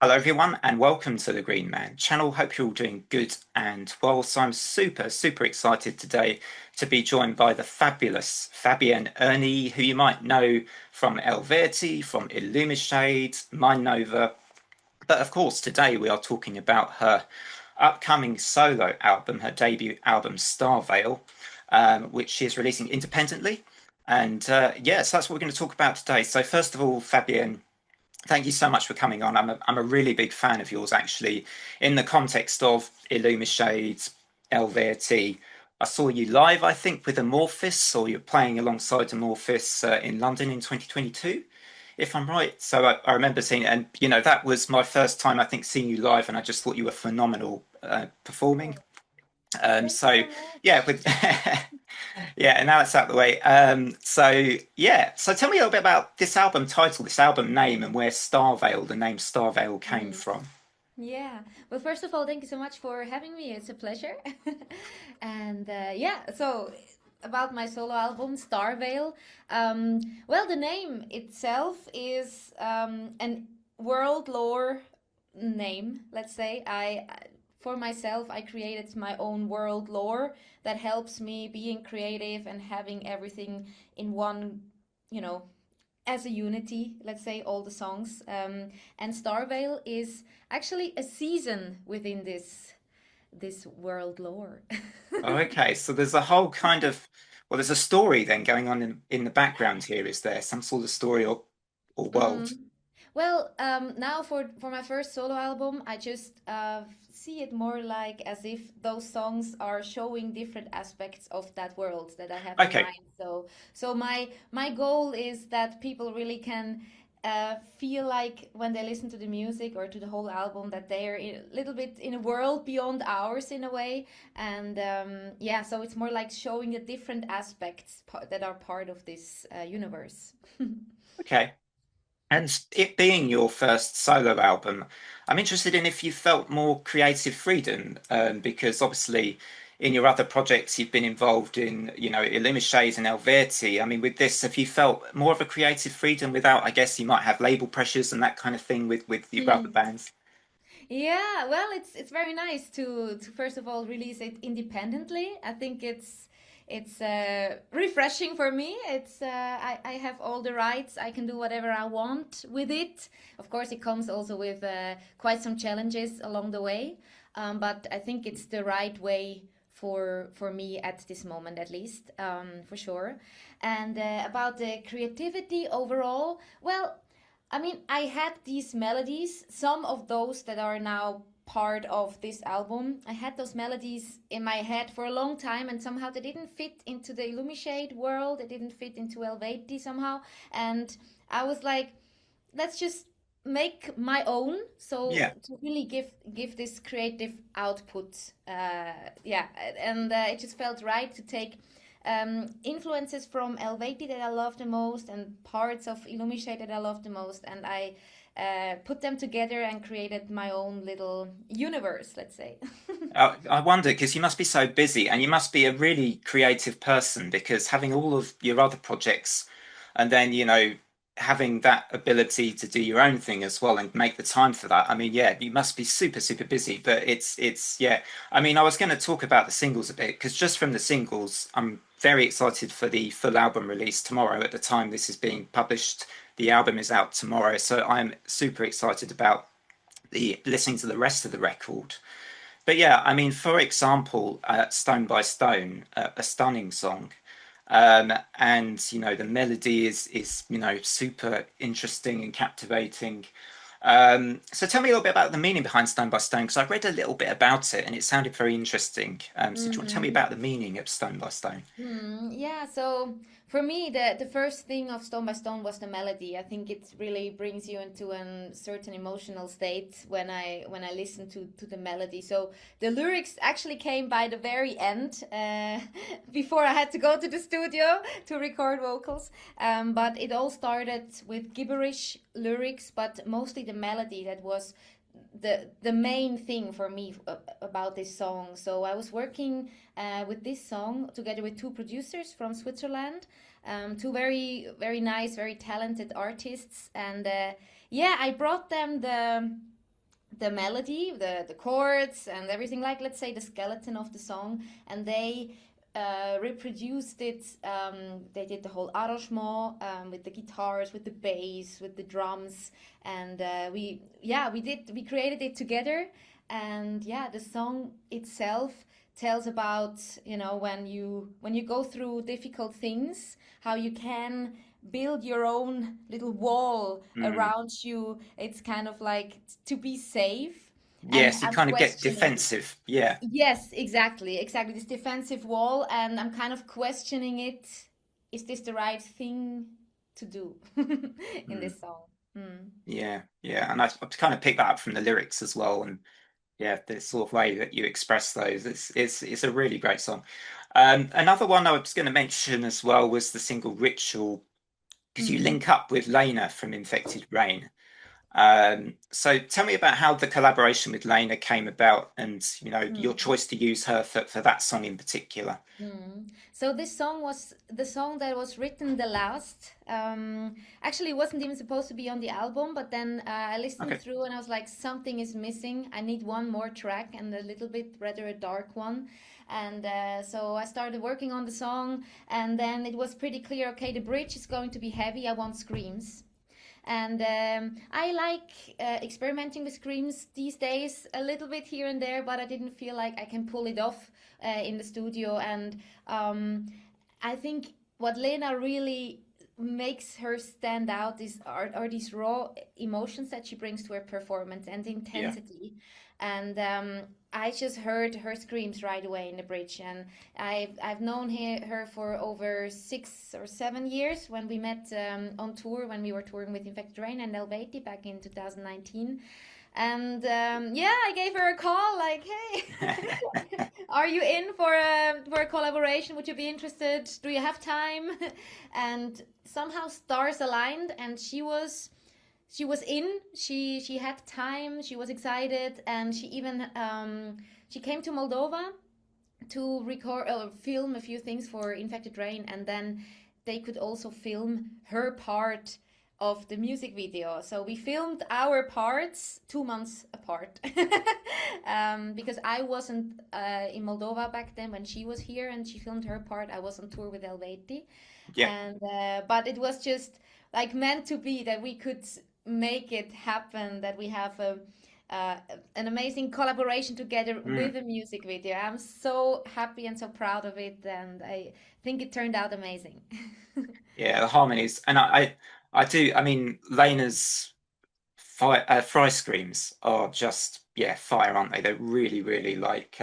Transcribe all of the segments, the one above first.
Hello, everyone, and welcome to the Green Man channel. Hope you're all doing good and well. So, I'm super excited today to be joined by the fabulous Fabienne Erni, who you might know from Eluveitie, from Illumishade, Mindnova. But of course, today we are talking about her upcoming solo album, her debut album, Starveil, which she is releasing independently. And yes, that's what we're going to talk about today. So, first of all, Fabienne, thank you so much for coming on. I'm a really big fan of yours, actually, in the context of Illumishade, Eluveitie. I saw you live, I think, with Amorphis, or you're playing alongside Amorphis in London in 2022, if I'm right. So I remember seeing it, and that was my first time, I think, seeing you live, and I just thought you were phenomenal performing. Thank you So so yeah, much. with yeah, and now it's out of the way. So yeah, so tell me a little bit about this album title, this album name, and where Starveil, the name Starveil, came Mm, from. yeah. Well, first of all, thank you so much for having me. It's a pleasure. And yeah, so about my solo album, Starveil. Well, the name itself is an world lore name, let's say. For myself, I created my own world lore that helps me being creative and having everything in one, you know, as a unity, let's say, all the songs. And Starvale is actually a season within this world lore. Okay, so there's a whole kind of well, there's a story then going on in the background here. Is there some sort of story or world? Mm. Well, now for my first solo album, I just see it more like as if those songs are showing different aspects of that world that I have in Okay, mind. So my goal is that people really can feel like when they listen to the music or to the whole album that they're a little bit in a world beyond ours in a way. And yeah, so it's more like showing the different aspects that are part of this universe. okay. And it being your first solo album, I'm interested in if you felt more creative freedom, because obviously in your other projects you've been involved in, Illumishade and Eluveitie. I mean, with this, have you felt more of a creative freedom without, I guess you might have label pressures and that kind of thing with your other bands? Yeah, well, it's very nice to first of all release it independently. I think it's refreshing for me. It's I have all the rights. I can do whatever I want with it. Of course, it comes also with quite some challenges along the way, but I think it's the right way for me at this moment, at least, for sure. And about the creativity overall, well. I mean, I had these melodies, some of those that are now part of this album. I had those melodies in my head for a long time, and somehow they didn't fit into the Illumishade world. They didn't fit into Eluveitie somehow. And I was like, let's just make my own. So Yeah. to really give this creative output, yeah, and it just felt right to take influences from Eluveitie that I love the most and parts of Illumishade that I love the most, and I put them together and created my own little universe, let's say. I wonder because you must be so busy and you must be a really creative person because having all of your other projects and then, having that ability to do your own thing as well and make the time for that. I mean, yeah, you must be super busy, but yeah. I mean, I was going to talk about the singles a bit because just from the singles, I'm very excited for the full album release tomorrow. At the time this is being published, the album is out tomorrow, so I'm super excited about the listening to the rest of the record. But yeah, I mean, for example, Stone by Stone, a stunning song. And the melody is super interesting and captivating. So tell me a little bit about the meaning behind Stone by Stone, because I read a little bit about it and it sounded very interesting. So do you want to tell me Mhm. about the meaning of Stone by Stone? Yeah, so for me, the first thing of Stone by Stone was the melody. I think it really brings you into a certain emotional state when I listen to the melody. So the lyrics actually came by the very end, before I had to go to the studio to record vocals. But it all started with gibberish lyrics, but mostly the melody that was the main thing for me about this song. So I was working with this song together with two producers from Switzerland, two very nice, very talented artists, and yeah, I brought them the melody, the chords, and everything, like let's say the skeleton of the song, and they reproduced it. They did the whole arrangement with the guitars, with the bass, with the drums, and we created it together. And yeah, the song itself tells about, when you go through difficult things, how you can build your own little wall Mm. around you. It's kind of like to be safe. And Yes, you I'm kind of get questioning. defensive. Yeah. Yes, exactly, exactly. This defensive wall, and I'm kind of questioning it. Is this the right thing to do in Mm. this song? Mm. Yeah, yeah, and I've kind of picked that up from the lyrics as well, and yeah, the sort of way that you express those, it's a really great song. Another one I was going to mention as well was the single "Ritual," because you Mm. link up with Lena from Infected Rain. So tell me about how the collaboration with Lena came about, and your Mm. choice to use her for that song in particular. Mm. So this song was the song that was written the last. Actually, it wasn't even supposed to be on the album, but then I listened Okay. through and I was like, something is missing. I need one more track and a little bit rather a dark one. And so I started working on the song, and then it was pretty clear. Okay, the bridge is going to be heavy. I want screams. And I like experimenting with screams these days a little bit here and there, but I didn't feel like I can pull it off in the studio. And um, I think what Lena really makes her stand out are these raw emotions that she brings to her performance and the Yeah. intensity. And I just heard her screams right away in the bridge, and I've known her for over 6 or 7 years when we met on tour, when we were touring with Infected Rain and Eluveitie back in 2019. And yeah, I gave her a call like, hey, are you in for a collaboration? Would you be interested? Do you have time? And somehow stars aligned, and she was in. She had time. She was excited, and she even she came to Moldova to record or film a few things for Infected Rain, and then they could also film her part of the music video. So we filmed our parts 2 months apart because I wasn't in Moldova back then when she was here, and she filmed her part. I was on tour with Eluveitie, Yeah. and but it was just like meant to be that we could make it happen, that we have uh, an amazing collaboration together Mm. with a music video. I'm so happy and so proud of it, and I think it turned out amazing. Yeah, the harmonies, and I do. I mean, Lena's fry screams are just, yeah, fire, aren't they? They're really, really like,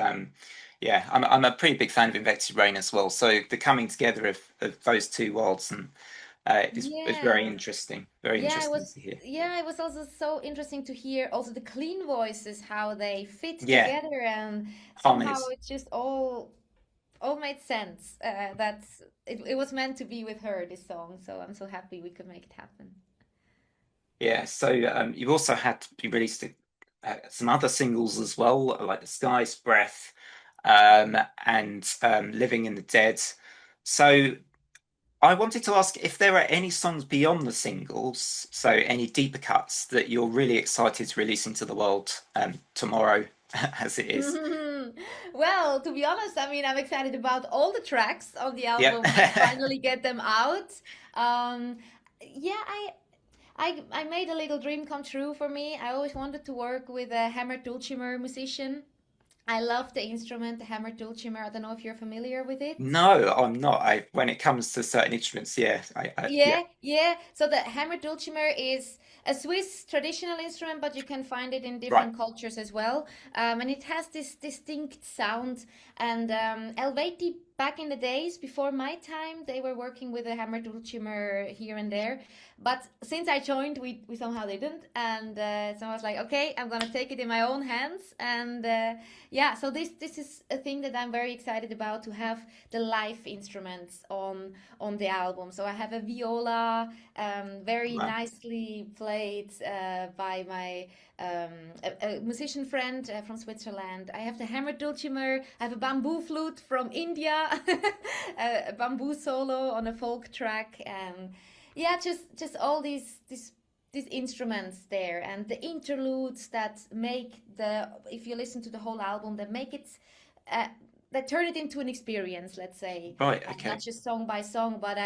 yeah. I'm a pretty big fan of Invective Rain as well. So the coming together of those two worlds, and is Yeah. very Yeah, interesting to hear. it was also so interesting to hear also the clean voices, how they fit Yeah, together, and somehow harmonies. it just all made sense. It was meant to be with her, this song, so I'm so happy we could make it happen. Yeah. So you've also had you released some other singles as well, like The Sky's Breath, and Living in the Dead. So I wanted to ask if there are any songs beyond the singles, so any deeper cuts that you're really excited to release into the world tomorrow, as it is. Well, to be honest, I mean, I'm excited about all the tracks on the Yep. album when I finally get them out. Um, yeah, I made a little dream come true for me. I always wanted to work with a hammered dulcimer musician. I love the instrument, the hammered dulcimer. I don't know if you're familiar with it. No, I'm not. When it comes to certain instruments, yeah, yeah, Yeah, yeah. So the hammer dulcimer is a Swiss traditional instrument, but you can find it in right, different cultures as well. And it has this distinct sound. And Helvetii, back in the days before my time, they were working with a hammer dulcimer here and there. But since I joined, we somehow didn't. And so I was like, okay, I'm gonna take it in my own hands. And yeah, so this is a thing that I'm very excited about, to have the live instruments on the album. So I have a viola, very right. nicely played by my a musician friend from Switzerland. I have the hammered dulcimer. I have a bamboo flute from India, a bamboo solo on a folk track, and yeah, just all these these instruments there and the interludes that make the, if you listen to the whole album, that make it uh, that turn it into an experience, let's say, Right, not okay. just song by song, but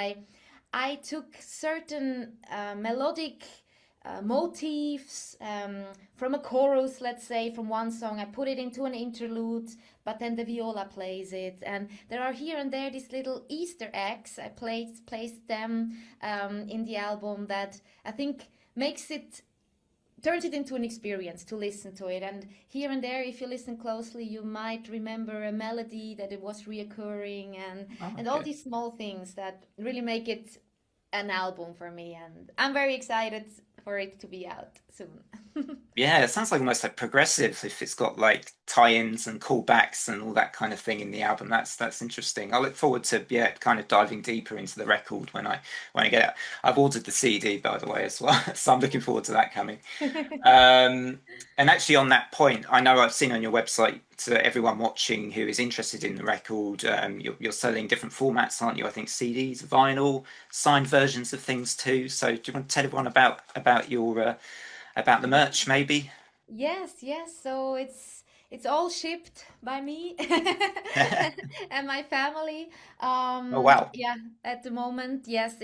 I took certain melodic motifs from a chorus, let's say, from one song. I put it into an interlude, but then the viola plays it. And there are here and there these little Easter eggs. I placed them in the album that I think makes it turns it into an experience to listen to it. And here and there, if you listen closely, you might remember a melody that it was reoccurring, Oh, and all okay. these small things that really make it an album for me. And I'm very excited for it to be out soon. Yeah, it sounds like almost like progressive if it's got like tie-ins and callbacks and all that kind of thing in the album. That's interesting. I look forward to kind of diving deeper into the record when I get it. I've ordered the CD by the way as well, so I'm looking forward to that coming. And actually, on that point, I know I've seen on your website to everyone watching who is interested in the record, you're selling different formats, aren't you? I think CDs, vinyl, signed versions of things too. So, do you want to tell everyone about your about the merch, maybe? Yes, yes. So it's all shipped by me and my family. Oh wow, Yeah, at the moment, yes,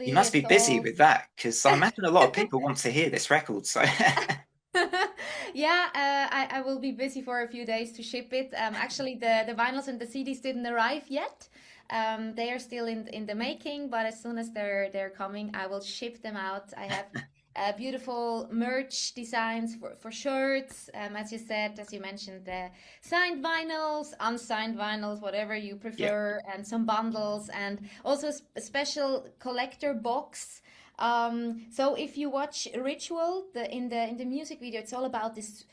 you exactly. must be It's busy all with that because I imagine a lot of people want to hear this record. So, yeah, I will be busy for a few days to ship it. Actually, the vinyls and the CDs didn't arrive yet. They are still in the making, but as soon as they're coming, I will ship them out. I have beautiful merch designs for shirts, as you said, as you mentioned, signed vinyls, unsigned vinyls, whatever you yeah, prefer, and some bundles, and also a special collector box. So if you watch Ritual, in the music video, it's all about this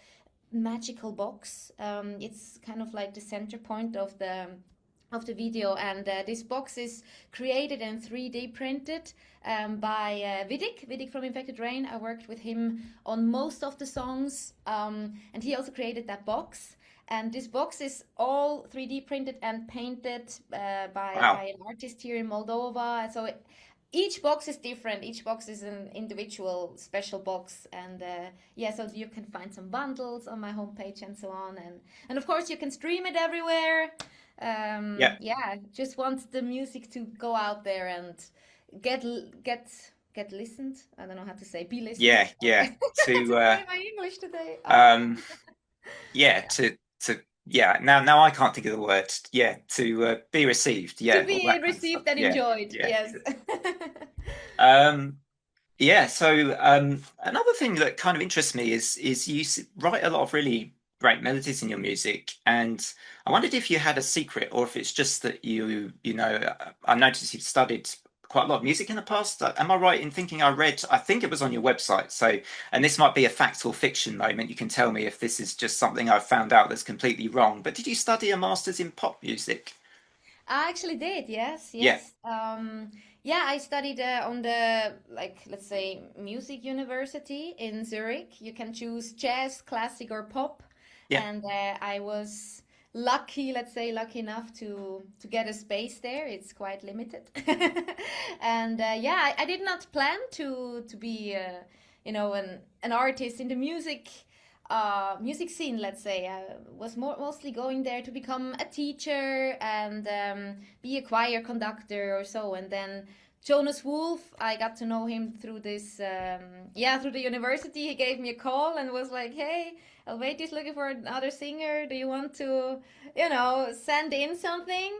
magical box. It's kind of like the center point of the video, and this box is created and 3D printed by Vidic from Infected Rain. I worked with him on most of the songs, and he also created that box. And this box is all 3D printed and painted wow, by an artist here in Moldova. So each box is different. Each box is an individual special box, and yeah, so you can find some bundles on my homepage and so on, and of course you can stream it everywhere. yeah, Yeah, just want the music to go out there and get get get listened. I don't know how to say be listened. yeah, yeah. To To say my English today. um, yeah, Yeah. to yeah. Now I can't think of the word. Yeah, to be received. To Yeah, all be that kind of stuff. received and Yeah, enjoyed. yeah. Yes. Good. Um, Yeah, so another thing that kind of interests me is you write a lot of really great melodies in your music, and I wondered if you had a secret or if it's just that I noticed you've studied quite a lot of music in the past. Am I right in thinking I think it was on your website, so and this might be a fact or fiction moment. You can tell me if this is just something I've found out that's completely wrong. But did you study a master's in pop music? I actually did, yes, Yeah, yes. Yeah, I studied on the, like, let's say, music university in Zurich. You can choose jazz, classic, or pop. yeah. And I was lucky, let's say, lucky enough to get a space there. It's quite limited. And yeah, I did not plan to be, an artist in the music scene, let's say. I was mostly going there to become a teacher and be a choir conductor or so. And then Jonas Wolf, I got to know him through this, yeah, through the university. He gave me a call and was like, "Hey, Eluveitie is looking for another singer. Do you want to, send in something?"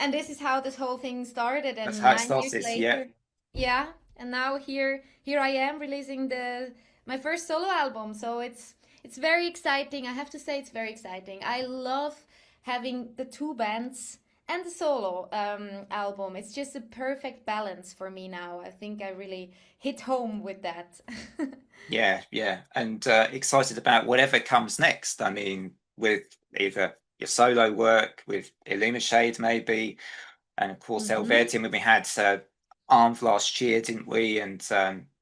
And this is how this whole thing started. That's And how it 9 years started. Yeah. later, yeah, and now here I am releasing the my first solo album. So it's very exciting. I have to say it's very exciting. I love having the two bands and the solo album. It's just a perfect balance for me now. I think I really hit home with that. Yeah, yeah, and excited about whatever comes next. I mean, with either your solo work, with Illumishade maybe, and of course Hmm. Eluveitie. When we had Armed last year, didn't we? And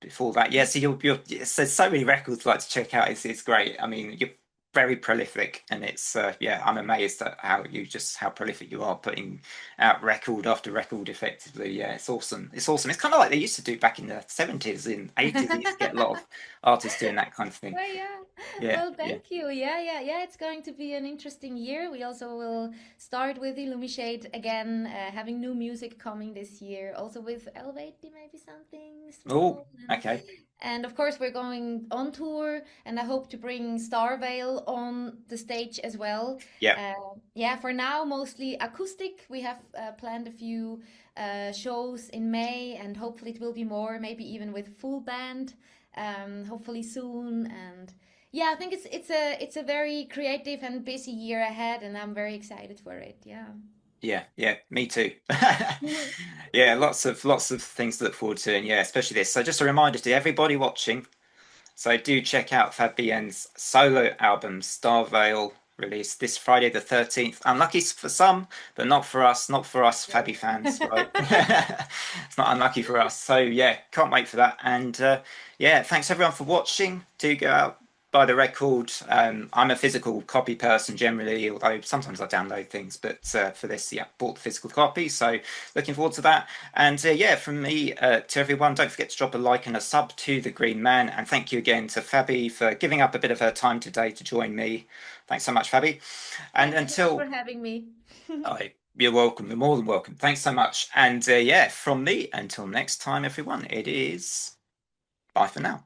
before that, yeah. So there's so many records I'd like to check out. It's great. I mean, you're very prolific, and it's yeah, I'm amazed at how prolific you are, putting out record after record effectively. Yeah, it's awesome. It's awesome. It's kind of like they used to do back in the 70s and 80s. They used to get a lot of artists doing that kind of thing. Well, yeah. Yeah, Well, yeah. thank you. Yeah. It's going to be an interesting year. We also will start with Illumishade again, having new music coming this year. Also with Eluveitie, maybe something Oh, small. okay. And of course, we're going on tour, and I hope to bring Starveil on the stage as well. Yeah, Yeah, for now, mostly acoustic. We have planned a few shows in May, and hopefully it will be more, maybe even with full band, hopefully soon. And yeah, I think it's a very creative and busy year ahead, and I'm very excited for it. Yeah. yeah, yeah. Me too. Yeah, lots of things to look forward to, and yeah, especially this. So just a reminder to everybody watching. So do check out Fabienne's solo album Starveil, released this Friday the 13th. Unlucky for some, but not for us, not for us Fabi fans, right? It's not unlucky for us. So yeah, can't wait for that. And yeah, thanks everyone for watching. Do go out, buy the record. I'm a physical copy person generally, although sometimes I download things. But for this, yeah, bought the physical copy. So looking forward to that. And yeah, from me to everyone, don't forget to drop a like and a sub to The Green Man. And thank you again to Fabi for giving up a bit of her time today to join me. Thanks so much, Fabi. And Thank you so much until for having me. you're welcome, you're more than welcome. Thanks so much. And yeah, from me until next time, everyone, it is bye for now.